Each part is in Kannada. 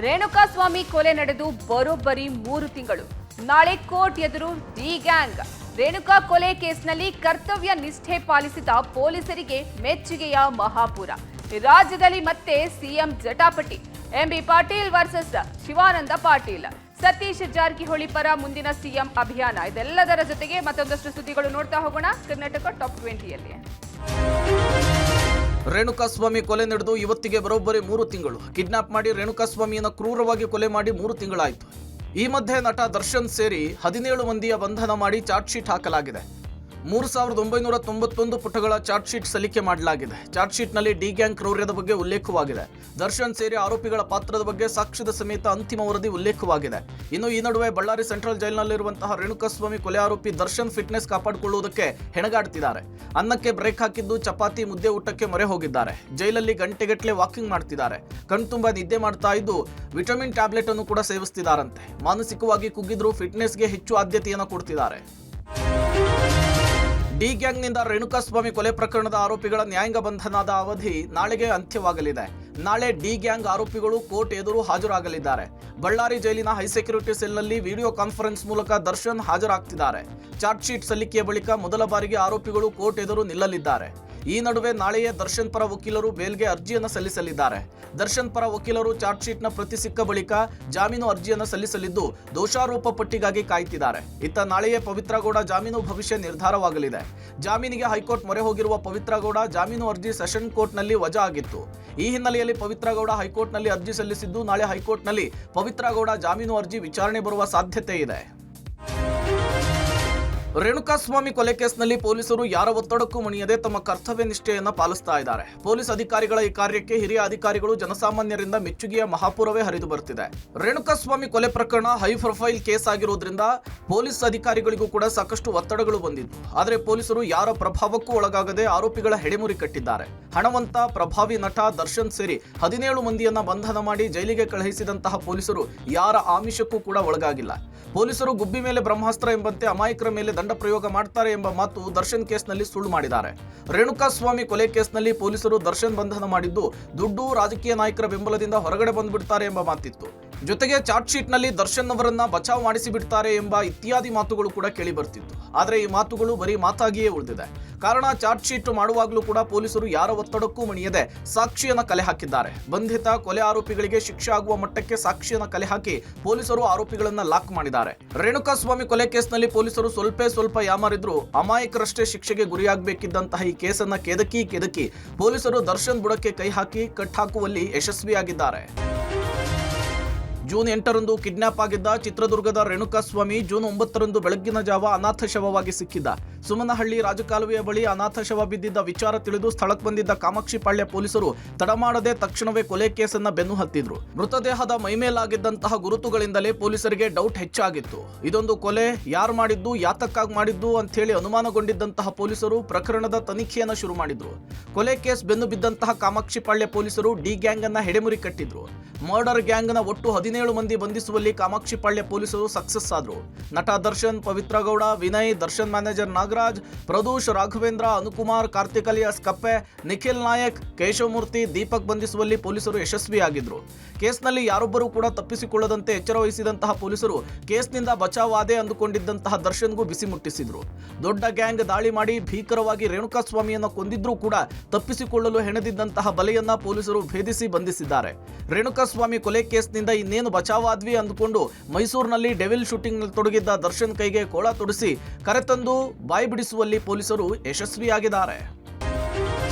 ರೇಣುಕಾಸ್ವಾಮಿ ಕೊಲೆ ನಡೆದು ಬರೋಬ್ಬರಿ 3 ತಿಂಗಳು. ನಾಳೆ ಕೋರ್ಟ್ ಎದುರು ಡಿ ಗ್ಯಾಂಗ್. ರೇಣುಕಾ ಕೊಲೆ ಕೇಸ್ನಲ್ಲಿ ಕರ್ತವ್ಯ ನಿಷ್ಠೆ ಪಾಲಿಸಿದ ಪೊಲೀಸರಿಗೆ ಮೆಚ್ಚುಗೆಯ ಮಹಾಪುರ. ರಾಜ್ಯದಲ್ಲಿ ಮತ್ತೆ ಸಿಎಂ ಜಟಾಪಟಿ. MB Patil versus Shivananda Patil. ಸತೀಶ್ ಜಾರಕಿಹೊಳಿ ಪರ ಮುಂದಿನ ಸಿಎಂ ಅಭಿಯಾನ. ಇದೆಲ್ಲದರ ಜೊತೆಗೆ ಮತ್ತೊಂದಷ್ಟು ಸುದ್ದಿಗಳು ನೋಡ್ತಾ ಹೋಗೋಣ ಕರ್ನಾಟಕ ಟಾಪ್ 20ಯಲ್ಲಿ. ರೇಣುಕಾಸ್ವಾಮಿ ಕೊಲೆ ನಡೆದು ಇವತ್ತಿಗೆ ಬರೋಬ್ಬರಿ 3 ತಿಂಗಳು. ಕಿಡ್ನಾಪ್ ಮಾಡಿ ರೇಣುಕಾಸ್ವಾಮಿಯನ್ನು ಕ್ರೂರವಾಗಿ ಕೊಲೆ ಮಾಡಿ 3 ತಿಂಗಳಾಯಿತು. ಈ ಮಧ್ಯೆ ನಟ ದರ್ಶನ್ ಸೇರಿ 17 ಮಂದಿಯ ಬಂಧನ ಮಾಡಿ ಚಾರ್ಜ್ ಶೀಟ್ ಹಾಕಲಾಗಿದೆ. 3991 ಪುಟಗಳ ಚಾರ್ಜ್ ಶೀಟ್ ಸಲ್ಲಿಕೆ ಮಾಡಲಾಗಿದೆ. ಚಾರ್ಜ್ ಶೀಟ್ನಲ್ಲಿ ಡಿ ಗ್ಯಾಂಗ್ ಕ್ರೌರ್ಯದ ಬಗ್ಗೆ ಉಲ್ಲೇಖವಾಗಿದೆ. ದರ್ಶನ್ ಸೇರಿ ಆರೋಪಿಗಳ ಪಾತ್ರದ ಬಗ್ಗೆ ಸಾಕ್ಷ್ಯದ ಸಮೇತ ಅಂತಿಮ ವರದಿ ಉಲ್ಲೇಖವಾಗಿದೆ. ಇನ್ನು ಈ ನಡುವೆ ಬಳ್ಳಾರಿ ಸೆಂಟ್ರಲ್ ಜೈಲಿನಲ್ಲಿರುವಂತಹ ರೇಣುಕಾಸ್ವಾಮಿ ಕೊಲೆ ಆರೋಪಿ ದರ್ಶನ್ ಫಿಟ್ನೆಸ್ ಕಾಪಾಡಿಕೊಳ್ಳುವುದಕ್ಕೆ ಹೆಣಗಾಡ್ತಿದ್ದಾರೆ. ಅನ್ನಕ್ಕೆ ಬ್ರೇಕ್ ಹಾಕಿದ್ದು ಚಪಾತಿ ಮುದ್ದೆ ಊಟಕ್ಕೆ ಮೊರೆ ಹೋಗಿದ್ದಾರೆ. ಜೈಲಲ್ಲಿ ಗಂಟೆಗಟ್ಟಲೆ ವಾಕಿಂಗ್ ಮಾಡ್ತಿದ್ದಾರೆ. ಕಣ್ತುಂಬ ನಿದ್ದೆ ಮಾಡ್ತಾ ಇದ್ದು ವಿಟಮಿನ್ ಟ್ಯಾಬ್ಲೆಟ್ ಅನ್ನು ಕೂಡ ಸೇವಿಸ್ತಿದ್ದಾರಂತೆ. ಮಾನಸಿಕವಾಗಿ ಕುಗ್ಗಿದ್ರು ಫಿಟ್ನೆಸ್ಗೆ ಹೆಚ್ಚು ಆದ್ಯತೆಯನ್ನು ಕೊಡ್ತಿದ್ದಾರೆ. ಡಿ ಗ್ಯಾಂಗ್ನಿಂದ ರೇಣುಕಾಸ್ವಾಮಿ ಕೊಲೆ ಪ್ರಕರಣದ ಆರೋಪಿಗಳ ನ್ಯಾಯಾಂಗ ಬಂಧನದ ಅವಧಿ ನಾಳೆಗೆ ಅಂತ್ಯವಾಗಲಿದೆ. ನಾಳೆ ಡಿ ಗ್ಯಾಂಗ್ ಆರೋಪಿಗಳು ಕೋರ್ಟ್ ಎದುರು ಹಾಜರಾಗಲಿದ್ದಾರೆ. ಬಳ್ಳಾರಿ ಜೈಲಿನ ಹೈಸೆಕ್ಯೂರಿಟಿ ಸೆಲ್ನಲ್ಲಿ ವಿಡಿಯೋ ಕಾನ್ಫರೆನ್ಸ್ ಮೂಲಕ ದರ್ಶನ್ ಹಾಜರಾಗ್ತಿದ್ದಾರೆ. ಚಾರ್ಜ್ ಶೀಟ್ ಸಲ್ಲಿಕೆಯ ಬಳಿಕ ಮೊದಲ ಬಾರಿಗೆ ಆರೋಪಿಗಳು ಕೋರ್ಟ್ ಎದುರು ನಿಲ್ಲಲಿದ್ದಾರೆ. ಈ ನಡುವೆ ನಾಳೆಯೇ ದರ್ಶನ್ ಪರ ವಕೀಲರು ಬೇಲ್ಗೆ ಅರ್ಜಿಯನ್ನು ಸಲ್ಲಿಸಲಿದ್ದಾರೆ. ದರ್ಶನ್ ಪರ ವಕೀಲರು ಚಾರ್ಜ್ ಶೀಟ್ನ ಪ್ರತಿ ಸಿಕ್ಕ ಬಳಿಕ ಜಾಮೀನು ಅರ್ಜಿಯನ್ನು ಸಲ್ಲಿಸಲಿದ್ದು ದೋಷಾರೋಪ ಪಟ್ಟಿಗಾಗಿ ಕಾಯ್ತಿದ್ದಾರೆ. ಇತ್ತ ನಾಳೆಯೇ ಪವಿತ್ರ ಗೌಡ ಜಾಮೀನು ಭವಿಷ್ಯ ನಿರ್ಧಾರವಾಗಲಿದೆ. ಜಾಮೀನಿಗೆ ಹೈಕೋರ್ಟ್ ಮೊರೆ ಹೋಗಿರುವ ಪವಿತ್ರ ಗೌಡ ಜಾಮೀನು ಅರ್ಜಿ ಸೆಷನ್ ಕೋರ್ಟ್ನಲ್ಲಿ ವಜಾ ಆಗಿತ್ತು. ಈ ಹಿನ್ನೆಲೆಯಲ್ಲಿ ಪವಿತ್ರ ಗೌಡ ಹೈಕೋರ್ಟ್ನಲ್ಲಿ ಅರ್ಜಿ ಸಲ್ಲಿಸಿದ್ದು ನಾಳೆ ಹೈಕೋರ್ಟ್ನಲ್ಲಿ ಪವಿತ್ರ ಗೌಡ ಜಾಮೀನು ಅರ್ಜಿ ವಿಚಾರಣೆ ಬರುವ ಸಾಧ್ಯತೆ ಇದೆ. ರೇಣುಕಾಸ್ವಾಮಿ ಕೊಲೆ ಕೇಸ್ನಲ್ಲಿ ಪೊಲೀಸರು ಯಾರ ಒತ್ತಡಕ್ಕೂ ಮಣಿಯದೆ ತಮ್ಮ ಕರ್ತವ್ಯ ನಿಷ್ಠೆಯನ್ನು ಪಾಲಿಸ್ತಾ ಇದ್ದಾರೆ. ಪೊಲೀಸ್ ಅಧಿಕಾರಿಗಳ ಈ ಕಾರ್ಯಕ್ಕೆ ಹಿರಿಯ ಅಧಿಕಾರಿಗಳು ಜನಸಾಮಾನ್ಯರಿಂದ ಮೆಚ್ಚುಗೆಯ ಮಹಾಪುರವೇ ಹರಿದು ಬರ್ತಿದೆ. ರೇಣುಕಾಸ್ವಾಮಿ ಕೊಲೆ ಪ್ರಕರಣ ಹೈ ಪ್ರೊಫೈಲ್ ಕೇಸ್ ಆಗಿರೋದ್ರಿಂದ ಪೊಲೀಸ್ ಅಧಿಕಾರಿಗಳಿಗೂ ಕೂಡ ಸಾಕಷ್ಟು ಒತ್ತಡಗಳು ಬಂದಿತ್ತು. ಆದರೆ ಪೊಲೀಸರು ಯಾರ ಪ್ರಭಾವಕ್ಕೂ ಒಳಗಾಗದೆ ಆರೋಪಿಗಳ ಹೆಡೆಮುರಿ ಕಟ್ಟಿದ್ದಾರೆ. ಹಣವಂತ ಪ್ರಭಾವಿ ನಟ ದರ್ಶನ್ ಸೇರಿ 17 ಮಂದಿಯನ್ನ ಬಂಧನ ಮಾಡಿ ಜೈಲಿಗೆ ಕಳುಹಿಸಿದಂತಹ ಪೊಲೀಸರು ಯಾರ ಆಮಿಷಕ್ಕೂ ಕೂಡ ಒಳಗಾಗಿಲ್ಲ. ಪೊಲೀಸರು ಗುಬ್ಬಿ ಮೇಲೆ ಬ್ರಹ್ಮಾಸ್ತ್ರ ಎಂಬಂತೆ ಅಮಾಯಕರ ಮೇಲೆ ದಂಡ ಪ್ರಯೋಗ ಮಾಡ್ತಾರೆ ಎಂಬ ಮಾತು ದರ್ಶನ್ ಕೇಸ್ನಲ್ಲಿ ಸುಳ್ಳು ಮಾಡಿದ್ದಾರೆ. ರೇಣುಕಾಸ್ವಾಮಿ ಕೊಲೆ ಕೇಸ್ನಲ್ಲಿ ಪೊಲೀಸರು ದರ್ಶನ್ ಬಂಧನ ಮಾಡಿದ್ದು ದುಡ್ಡು ರಾಜಕೀಯ ನಾಯಕರ ಬೆಂಬಲದಿಂದ ಹೊರಗಡೆ ಬಂದ್ಬಿಡ್ತಾರೆ ಎಂಬ ಮಾತಿತ್ತು. ಜೊತೆಗೆ ಚಾರ್ಜ್ ಶೀಟ್ನಲ್ಲಿ ದರ್ಶನ್ ಅವರನ್ನ ಬಚಾವ್ ಮಾಡಿಸಿ ಬಿಡ್ತಾರೆ ಎಂಬ ಇತ್ಯಾದಿ ಮಾತುಗಳು ಕೂಡ ಕೇಳಿ ಬರ್ತಿತ್ತು. ಆದರೆ ಈ ಮಾತುಗಳು ಬರೀ ಮಾತಾಗಿಯೇ ಉಳಿದಿದೆ. ಕಾರಣ ಚಾರ್ಜ್ ಶೀಟ್ ಮಾಡುವಾಗಲೂ ಕೂಡ ಪೊಲೀಸರು ಯಾರ ಒತ್ತಡಕ್ಕೂ ಮಣಿಯದೆ ಸಾಕ್ಷಿಯನ್ನ ಕಲೆ ಹಾಕಿದ್ದಾರೆ. ಬಂಧಿತ ಕೊಲೆ ಆರೋಪಿಗಳಿಗೆ ಶಿಕ್ಷೆ ಆಗುವ ಮಟ್ಟಕ್ಕೆ ಸಾಕ್ಷಿಯನ್ನ ಕಲೆ ಹಾಕಿ ಪೊಲೀಸರು ಆರೋಪಿಗಳನ್ನ ಲಾಕ್ ಮಾಡಿದ್ದಾರೆ. ರೇಣುಕಾಸ್ವಾಮಿ ಕೊಲೆ ಕೇಸ್ನಲ್ಲಿ ಪೊಲೀಸರು ಸ್ವಲ್ಪ ಯಾಮಾರಿದ್ರು ಅಮಾಯಕರಷ್ಟೇ ಶಿಕ್ಷೆಗೆ ಗುರಿಯಾಗಬೇಕಿದ್ದಂತಹ ಈ ಕೇಸನ್ನ ಕೆದಕಿ ಪೊಲೀಸರು ದರ್ಶನ್ ಬುಡಕ್ಕೆ ಕೈ ಹಾಕಿ ಕಟ್ ಹಾಕುವಲ್ಲಿ ಯಶಸ್ವಿಯಾಗಿದ್ದಾರೆ. ಜೂನ್ 8ರಂದು ಕಿಡ್ನಾಪ್ ಆಗಿದ್ದ ಚಿತ್ರದುರ್ಗದ ರೇಣುಕಾಸ್ವಾಮಿ ಜೂನ್ 9ರಂದು ಬೆಳಗ್ಗಿನ ಜಾವ ಅನಾಥ ಶವವಾಗಿ ಸಿಕ್ಕಿದ್ದ. ಸುಮನಹಳ್ಳಿ ರಾಜಕಾಲುವೆಯ ಬಳಿ ಅನಾಥ ಶವ ಬಿದ್ದಿದ್ದ ವಿಚಾರ ತಿಳಿದು ಸ್ಥಳಕ್ಕೆ ಬಂದಿದ್ದ ಕಾಮಾಕ್ಷಿಪಾಳ್ಯ ಪೊಲೀಸರು ತಡಮಾಡದೆ ತಕ್ಷಣವೇ ಕೊಲೆ ಕೇಸನ್ನ ಬೆನ್ನು ಹತ್ತಿದ್ರು. ಮೃತದೇಹದ ಮೈಮೇಲಾಗಿದ್ದಂತಹ ಗುರುತುಗಳಿಂದಲೇ ಪೊಲೀಸರಿಗೆ ಡೌಟ್ ಹೆಚ್ಚಾಗಿತ್ತು. ಇದೊಂದು ಕೊಲೆ ಯಾರು ಮಾಡಿದ್ದು ಯಾತಕ್ಕಾಗಿ ಮಾಡಿದ್ದು ಅಂತ ಹೇಳಿ ಅನುಮಾನಗೊಂಡಿದ್ದಂತಹ ಪೊಲೀಸರು ಪ್ರಕರಣದ ತನಿಖೆಯನ್ನ ಶುರು ಮಾಡಿದ್ರು. ಕೊಲೆ ಕೇಸ್ ಬೆನ್ನು ಬಿದ್ದಂತಹ ಕಾಮಾಕ್ಷಿಪಾಳ್ಯ ಪೊಲೀಸರು ಡಿ ಗ್ಯಾಂಗ್ ಅನ್ನ ಹೆಡೆಮುರಿ ಕಟ್ಟಿದ್ರು. ಮರ್ಡರ್ ಗ್ಯಾಂಗ್ನ ಒಟ್ಟು 17 ಮಂದಿ ಬಂಧಿಸುವಲ್ಲಿ ಕಾಮಾಕ್ಷಿಪಾಳ್ಯ ಪೊಲೀಸರು ಸಕ್ಸಸ್ ಆದ್ರು. ನಟ ದರ್ಶನ್, ಪವಿತ್ರ ಗೌಡ, ವಿನಯ್, ದರ್ಶನ್ ಮ್ಯಾನೇಜರ್ ನಾಗರಾಜ್, ಪ್ರದೂಷ್, ರಾಘವೇಂದ್ರ, ಅನುಕುಮಾರ್, ಕಾರ್ತಿಕ್ ಅಲಿಯಾಸ್ ಕಪ್ಪೆ, ನಿಖಿಲ್ ನಾಯಕ್, ಕೇಶವಮೂರ್ತಿ, ದೀಪಕ್ ಬಂಧಿಸುವಲ್ಲಿ ಪೊಲೀಸರು ಯಶಸ್ವಿಯಾಗಿದ್ರು. ಕೇಸ್ನಲ್ಲಿ ಯಾರೊಬ್ಬರೂ ಕೂಡ ತಪ್ಪಿಸಿಕೊಳ್ಳದಂತೆ ಎಚ್ಚರ ವಹಿಸಿದಂತಹ ಪೊಲೀಸರು ಕೇಸ್ನಿಂದ ಬಚಾವಾದೆ ಅಂದುಕೊಂಡಿದ್ದಂತಹ ದರ್ಶನ್ಗೂ ಬಿಸಿ ಮುಟ್ಟಿಸಿದ್ರು. ದೊಡ್ಡ ಗ್ಯಾಂಗ್ ದಾಳಿ ಮಾಡಿ ಭೀಕರವಾಗಿ ರೇಣುಕಾಸ್ವಾಮಿಯನ್ನ ಕೊಂದಿದ್ರೂ ಕೂಡ ತಪ್ಪಿಸಿಕೊಳ್ಳಲು ಹೆಣೆದಿದ್ದಂತಹ ಬಲೆಯನ್ನ ಪೊಲೀಸರು ಭೇದಿಸಿ ಬಂಧಿಸಿದ್ದಾರೆ. ರೇಣುಕಾಸ್ವಾಮಿ ಕೊಲೆ ಕೇಸ್ನಿಂದ ಇನ್ನೇನು ಬಚಾವಾದ್ವಿ ಅಂದುಕೊಂಡು ಮೈಸೂರಿನಲ್ಲಿ ಡೆವಿಲ್ ಶೂಟಿಂಗ್ ನಲ್ಲಿ ತೊಡಗಿದ್ದ ದರ್ಶನ್ ಕೈಗೆ ಕೋಳ ತೊಡಿಸಿ ಕರೆತಂದು ಬಾಯಿ ಬಿಡಿಸುವಲ್ಲಿ ಪೊಲೀಸರು ಯಶಸ್ವಿಯಾಗಿದ್ದಾರೆ.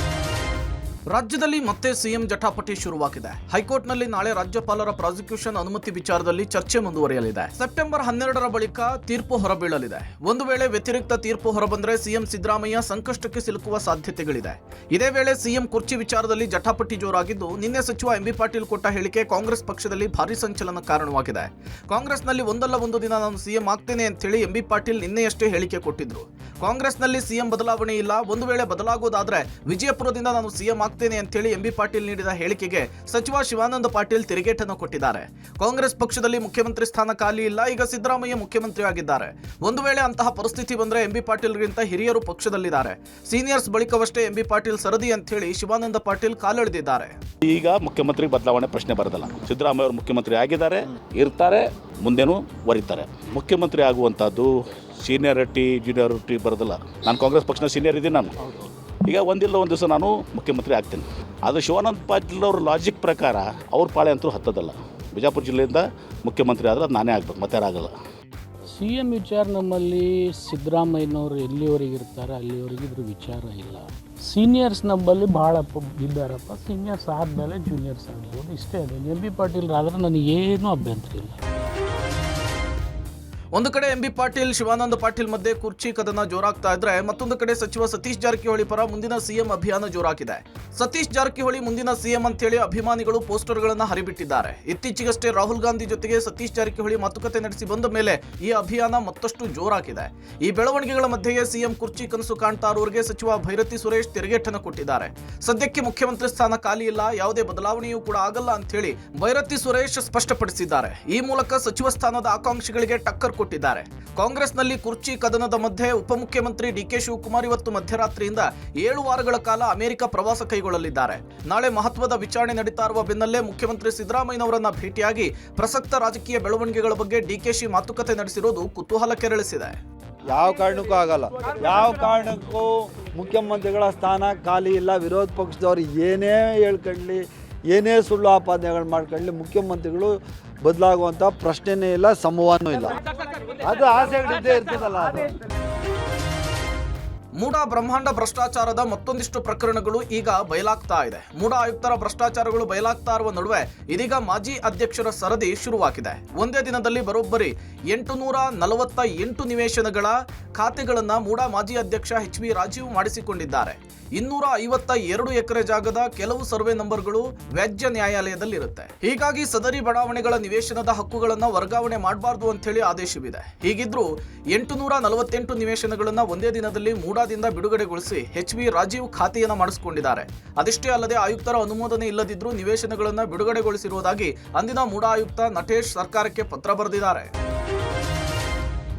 ರಾಜ್ಯದಲ್ಲಿ ಮತ್ತೆ ಸಿಎಂ ಜಟಾಪಟಿ ಶುರುವಾಗಿದೆ. ಹೈಕೋರ್ಟ್ನಲ್ಲಿ ನಾಳೆ ರಾಜ್ಯಪಾಲರ ಪ್ರಾಸಿಕ್ಯೂಷನ್ ಅನುಮತಿ ವಿಚಾರದಲ್ಲಿ ಚರ್ಚೆ ಮುಂದುವರಿಯಲಿದೆ. ಸೆಪ್ಟೆಂಬರ್ 12ರ ಬಳಿಕ ತೀರ್ಪು ಹೊರಬೀಳಲಿದೆ. ಒಂದು ವೇಳೆ ವ್ಯತಿರಿಕ್ತ ತೀರ್ಪು ಹೊರಬಂದರೆ ಸಿಎಂ ಸಿದ್ದರಾಮಯ್ಯ ಸಂಕಷ್ಟಕ್ಕೆ ಸಿಲುಕುವ ಸಾಧ್ಯತೆಗಳಿದೆ. ಇದೇ ವೇಳೆ ಸಿಎಂ ಕುರ್ಚಿ ವಿಚಾರದಲ್ಲಿ ಜಟಾಪಟಿ ಜೋರಾಗಿದ್ದು, ನಿನ್ನೆ ಸಚಿವ ಎಂಬಿ ಪಾಟೀಲ್ ಕೊಟ್ಟ ಹೇಳಿಕೆ ಕಾಂಗ್ರೆಸ್ ಪಕ್ಷದಲ್ಲಿ ಭಾರೀ ಸಂಚಲನ ಕಾರಣವಾಗಿದೆ. ಕಾಂಗ್ರೆಸ್ನಲ್ಲಿ ಒಂದಲ್ಲ ಒಂದು ದಿನ ನಾನು ಸಿಎಂ ಆಗ್ತೇನೆ ಅಂತ ಹೇಳಿ ಎಂಬಿ ಪಾಟೀಲ್ ನಿನ್ನೆಯಷ್ಟೇ ಹೇಳಿಕೆ ಕೊಟ್ಟಿದ್ರು. ಕಾಂಗ್ರೆಸ್ನಲ್ಲಿ ಸಿಎಂ ಬದಲಾವಣೆ ಇಲ್ಲ, ಒಂದು ವೇಳೆ ಬದಲಾಗೋದಾದ್ರೆ ವಿಜಯಪುರದಿಂದ ನಾನು ಸಿಎಂ ಆಗ್ತೇನೆ ಅಂತೇಳಿ ಎಂಬಿ ಪಾಟೀಲ್ ನೀಡಿದ ಹೇಳಿಕೆಗೆ ಸಚಿವ ಶಿವಾನಂದ ಪಾಟೀಲ್ ತಿರುಗೇಟನ್ನು ಕೊಟ್ಟಿದ್ದಾರೆ. ಕಾಂಗ್ರೆಸ್ ಪಕ್ಷದಲ್ಲಿ ಮುಖ್ಯಮಂತ್ರಿ ಸ್ಥಾನ ಖಾಲಿ ಇಲ್ಲ, ಈಗ ಸಿದ್ದರಾಮಯ್ಯ ಮುಖ್ಯಮಂತ್ರಿ ಆಗಿದ್ದಾರೆ. ಒಂದು ವೇಳೆ ಅಂತಹ ಪರಿಸ್ಥಿತಿ ಬಂದ್ರೆ ಎಂಬಿ ಪಾಟೀಲ್ಗಿಂತ ಹಿರಿಯರು ಪಕ್ಷದಲ್ಲಿದ್ದಾರೆ. ಸೀನಿಯರ್ಸ್ ಬಳಿಕವಷ್ಟೇ ಎಂಬಿ ಪಾಟೀಲ್ ಸರದಿ ಅಂತ ಹೇಳಿ ಶಿವಾನಂದ ಪಾಟೀಲ್ ಕಾಲೆಳೆದಿದ್ದಾರೆ. ಈಗ ಮುಖ್ಯಮಂತ್ರಿ ಬದಲಾವಣೆ ಪ್ರಶ್ನೆ ಬರೋದಲ್ಲ. ಸಿದ್ದರಾಮಯ್ಯ ಅವರು ಮುಖ್ಯಮಂತ್ರಿ ಆಗಿದ್ದಾರೆ, ಇರ್ತಾರೆ, ಮುಂದೇನೂ ವರಿತಾರೆ. ಮುಖ್ಯಮಂತ್ರಿ ಆಗುವಂಥದ್ದು ಸೀನಿಯರಿಟಿ ಜೂನಿಯರಿಟಿ ಬರೋದಿಲ್ಲ. ನಾನು ಕಾಂಗ್ರೆಸ್ ಪಕ್ಷದ ಸೀನಿಯರ್ ಇದ್ದೀನಿ. ನಾನು ಈಗ ಒಂದಿಲ್ಲ ಒಂದು ದಿವಸ ನಾನು ಮುಖ್ಯಮಂತ್ರಿ ಆಗ್ತೀನಿ. ಅದು ಶಿವಾನಂದ ಪಾಟೀಲ್ ಅವ್ರ ಲಾಜಿಕ್ ಪ್ರಕಾರ ಅವ್ರ ಪಾಳೆ ಅಂತೂ ಹತ್ತದಲ್ಲ. ಬಿಜಾಪುರ ಜಿಲ್ಲೆಯಿಂದ ಮುಖ್ಯಮಂತ್ರಿ ಆದರೆ ಅದು ನಾನೇ ಆಗ್ಬೇಕು, ಮತ್ತೆ ಯಾರಾಗಲ್ಲ. CM ವಿಚಾರ ನಮ್ಮಲ್ಲಿ ಸಿದ್ದರಾಮಯ್ಯನವರು ಎಲ್ಲಿವರೆಗೆ ಇರ್ತಾರೆ ಅಲ್ಲಿವರೆಗೆ ಇದ್ರ ವಿಚಾರ ಇಲ್ಲ. ಸೀನಿಯರ್ಸ್ ನಮ್ಮಲ್ಲಿ ಭಾಳ ಇದ್ದಾರಪ್ಪ. ಸೀನಿಯರ್ಸ್ ಆದಮೇಲೆ ಜೂನಿಯರ್ಸ್ ಆಗ್ಬೋದು, ಇಷ್ಟೇ ಇದೆ. MB ಪಾಟೀಲ್ ಆದ್ರೆ ನನಗೇನೂ ಅಭ್ಯಂತರ ಇಲ್ಲ. ಒಂದು ಕಡೆ ಎಂಬಿ ಪಾಟೀಲ್ ಶಿವಾನಂದ ಪಾಟೀಲ್ ಮಧ್ಯೆ ಕುರ್ಚಿ ಕದನ ಜೋರಾಗ್ತಾ ಇದ್ರೆ, ಮತ್ತೊಂದು ಕಡೆ ಸಚಿವ ಸತೀಶ್ ಜಾರಕಿಹೊಳಿ ಪರ ಮುಂದಿನ ಸಿಎಂ ಅಭಿಯಾನ ಜೋರಾಗಿದೆ. ಸತೀಶ್ ಜಾರಕಿಹೊಳಿ ಮುಂದಿನ ಸಿಎಂ ಅಂತೇಳಿ ಅಭಿಮಾನಿಗಳು ಪೋಸ್ಟರ್ಗಳನ್ನು ಹರಿಬಿಟ್ಟಿದ್ದಾರೆ. ಇತ್ತೀಚೆಗಷ್ಟೇ ರಾಹುಲ್ ಗಾಂಧಿ ಜೊತೆಗೆ ಸತೀಶ್ ಜಾರಕಿಹೊಳಿ ಮಾತುಕತೆ ನಡೆಸಿ ಬಂದ ಮೇಲೆ ಈ ಅಭಿಯಾನ ಮತ್ತಷ್ಟು ಜೋರಾಗಿದೆ. ಈ ಬೆಳವಣಿಗೆಗಳ ಮಧ್ಯೆಯೇ ಸಿಎಂ ಕುರ್ಚಿ ಕನಸು ಕಾಣ್ತಾ ಇರೋರಿಗೆ ಸಚಿವ ಭೈರತಿ ಸುರೇಶ್ ತಿರುಗೇಟನ್ನು ಕೊಟ್ಟಿದ್ದಾರೆ. ಸದ್ಯಕ್ಕೆ ಮುಖ್ಯಮಂತ್ರಿ ಸ್ಥಾನ ಖಾಲಿ ಇಲ್ಲ, ಯಾವುದೇ ಬದಲಾವಣೆಯೂ ಕೂಡ ಆಗಲ್ಲ ಅಂತ ಹೇಳಿ ಭೈರತಿ ಸುರೇಶ್ ಸ್ಪಷ್ಟಪಡಿಸಿದ್ದಾರೆ. ಈ ಮೂಲಕ ಸಚಿವ ಸ್ಥಾನದ ಆಕಾಂಕ್ಷಿಗಳಿಗೆ ಟಕ್ಕರ್ ಕೊಟ್ಟಿದ್ದಾರೆ. ಕಾಂಗ್ರೆಸ್ನಲ್ಲಿ ಕುರ್ಚಿ ಕದನದ ಮಧ್ಯೆ ಉಪಮುಖ್ಯಮಂತ್ರಿ ಡಿಕೆ ಶಿವಕುಮಾರ್ ಇವತ್ತು ಮಧ್ಯರಾತ್ರಿಯಿಂದ 7 ವಾರಗಳ ಕಾಲ ಅಮೆರಿಕ ಪ್ರವಾಸ ಕೈಗೊಳ್ಳಲಿದ್ದಾರೆ. ನಾಳೆ ಮಹತ್ವದ ವಿಚಾರಣೆ ನಡೀತಾ ಇರುವ ಬೆನ್ನಲ್ಲೇ ಮುಖ್ಯಮಂತ್ರಿ ಸಿದ್ದರಾಮಯ್ಯನವರನ್ನ ಭೇಟಿಯಾಗಿ ಪ್ರಸಕ್ತ ರಾಜಕೀಯ ಬೆಳವಣಿಗೆಗಳ ಬಗ್ಗೆ ಡಿಕೆಶಿ ಮಾತುಕತೆ ನಡೆಸಿರೋದು ಕುತೂಹಲ ಕೆರಳಿಸಿದೆ. ಯಾವ ಕಾರಣಕ್ಕೂ ಆಗಲ್ಲ. ಯಾವ ಕಾರಣಕ್ಕೂ ಮುಖ್ಯಮಂತ್ರಿಗಳ ಸ್ಥಾನ ಖಾಲಿ ಇಲ್ಲ. ವಿರೋಧ ಪಕ್ಷದವ್ರು ಏನೇ ಹೇಳ್ಕೊಳ್ಳಿ, ಏನೇ ಸುಳ್ಳು ಆಪಾದನೆಗಳು ಮಾಡ್ಕೊಳ್ಳಿ, ಮುಖ್ಯಮಂತ್ರಿಗಳು ಬದಲಾಗುವಂಥ ಪ್ರಶ್ನೆನೇ ಇಲ್ಲ, ಸಂಭವನೂ ಇಲ್ಲ. ಅದು ಆಸೆಗಳಿದ್ದೇ ಇರ್ತದಲ್ಲ. ಅದು ಮೂಡಾ ಬ್ರಹ್ಮಾಂಡ ಭ್ರಷ್ಟಾಚಾರದ ಮತ್ತೊಂದಿಷ್ಟು ಪ್ರಕರಣಗಳು ಈಗ ಬಯಲಾಗ್ತಾ ಇದೆ. ಮೂಡಾ ಆಯುಕ್ತರ ಭ್ರಷ್ಟಾಚಾರಗಳು ಬಯಲಾಗ್ತಾ ಇರುವ ನಡುವೆ ಇದೀಗ ಮಾಜಿ ಅಧ್ಯಕ್ಷರ ಸರದಿ ಶುರುವಾಗಿದೆ. ಒಂದೇ ದಿನದಲ್ಲಿ ಬರೋಬ್ಬರಿ 848 ನಿವೇಶನಗಳ ಖಾತೆಗಳನ್ನು ಮೂಡಾ ಮಾಜಿ ಅಧ್ಯಕ್ಷ HV ರಾಜೀವ್ ಮಾಡಿಸಿಕೊಂಡಿದ್ದಾರೆ. 252 ಎಕರೆ ಜಾಗದ ಕೆಲವು ಸರ್ವೆ ನಂಬರ್ಗಳು ವ್ಯಾಜ್ಯ ನ್ಯಾಯಾಲಯದಲ್ಲಿರುತ್ತೆ. ಹೀಗಾಗಿ ಸದರಿ ಬಡಾವಣೆಗಳ ನಿವೇಶನದ ಹಕ್ಕುಗಳನ್ನು ವರ್ಗಾವಣೆ ಮಾಡಬಾರದು ಅಂತ ಹೇಳಿ ಆದೇಶವಿದೆ. ಹೀಗಿದ್ರೂ 848 ನಿವೇಶನಗಳನ್ನು ಒಂದೇ ದಿನದಲ್ಲಿ ಮೂಡಾದಿಂದ ಬಿಡುಗಡೆಗೊಳಿಸಿ HV ರಾಜೀವ್ ಖಾತೆಯನ್ನು ಮಾಡಿಸಿಕೊಂಡಿದ್ದಾರೆ. ಅದಿಷ್ಟೇ ಅಲ್ಲದೆ ಆಯುಕ್ತರ ಅನುಮೋದನೆ ಇಲ್ಲದಿದ್ರೂ ನಿವೇಶನಗಳನ್ನು ಬಿಡುಗಡೆಗೊಳಿಸಿರುವುದಾಗಿ ಅಂದಿನ ಮೂಡಾ ಆಯುಕ್ತ ನಟೇಶ್ ಸರ್ಕಾರಕ್ಕೆ ಪತ್ರ ಬರೆದಿದ್ದಾರೆ.